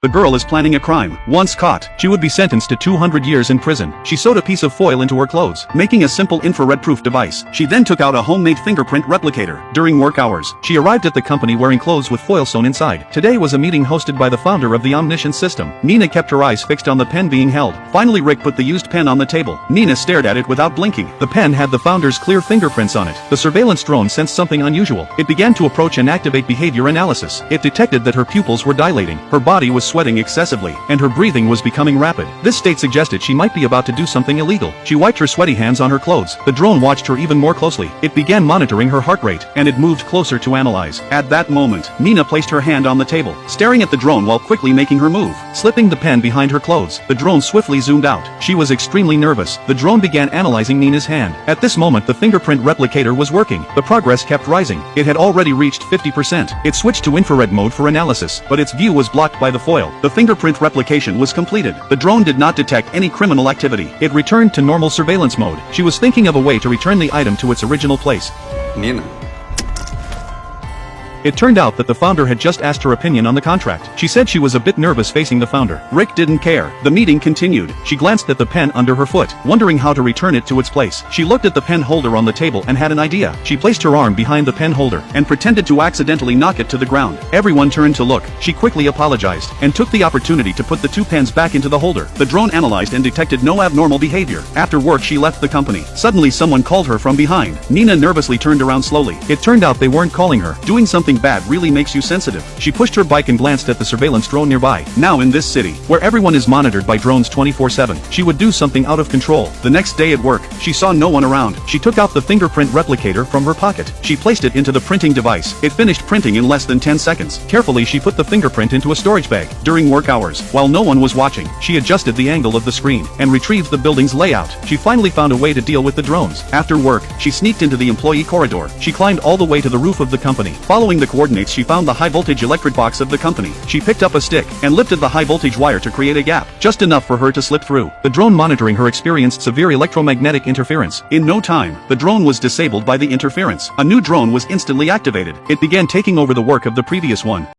The girl is planning a crime. Once caught, she would be sentenced to 200 years in prison. She sewed a piece of foil into her clothes, making a simple infrared-proof device. She then took out a homemade fingerprint replicator. During work hours, she arrived at the company wearing clothes with foil sewn inside. Today was a meeting hosted by the founder of the Omniscient system. Nina kept her eyes fixed on the pen being held. Finally, Rick put the used pen on the table. Nina stared at it without blinking. The pen had the founder's clear fingerprints on it. The surveillance drone sensed something unusual. It began to approach and activate behavior analysis. It detected that her pupils were dilating, her body was sweating excessively, and her breathing was becoming rapid. This state suggested she might be about to do something illegal. She wiped her sweaty hands on her clothes. The drone watched her even more closely. It began monitoring her heart rate, and it moved closer to analyze. At that moment, Nina placed her hand on the table, staring at the drone while quickly making her move. Slipping the pen behind her clothes, the drone swiftly zoomed out. She was extremely nervous. The drone began analyzing Nina's hand. At this moment, the fingerprint replicator was working. The progress kept rising. It had already reached 50%. It switched to infrared mode for analysis, but its view was blocked by the foil. The fingerprint replication was completed. The drone did not detect any criminal activity. It returned to normal surveillance mode. She was thinking of a way to return the item to its original place. Nina. It turned out that the founder had just asked her opinion on the contract. She said she was a bit nervous facing the founder. Rick didn't care. The meeting continued. She glanced at the pen under her foot, wondering how to return it to its place. She looked at the pen holder on the table and had an idea. She placed her arm behind the pen holder and pretended to accidentally knock it to the ground. Everyone turned to look. She quickly apologized and took the opportunity to put the two pens back into the holder. The drone analyzed and detected no abnormal behavior. After work, she left the company. Suddenly, someone called her from behind. Nina nervously turned around slowly. It turned out they weren't calling her. Doing something bad really makes you sensitive. She pushed her bike and glanced at the surveillance drone nearby. Now in this city, where everyone is monitored by drones 24/7, she would do something out of control. The next day at work, she saw no one around. She took out the fingerprint replicator from her pocket. She placed it into the printing device. It finished printing in less than 10 seconds. Carefully, she put the fingerprint into a storage bag. During work hours, while no one was watching, she adjusted the angle of the screen and retrieved the building's layout. She finally found a way to deal with the drones. After work, she sneaked into the employee corridor. She climbed all the way to the roof of the company. Following the coordinates, she found the high-voltage electric box of the company. She picked up a stick and lifted the high-voltage wire to create a gap, just enough for her to slip through. The drone monitoring her experienced severe electromagnetic interference. In no time, the drone was disabled by the interference. A new drone was instantly activated. It began taking over the work of the previous one.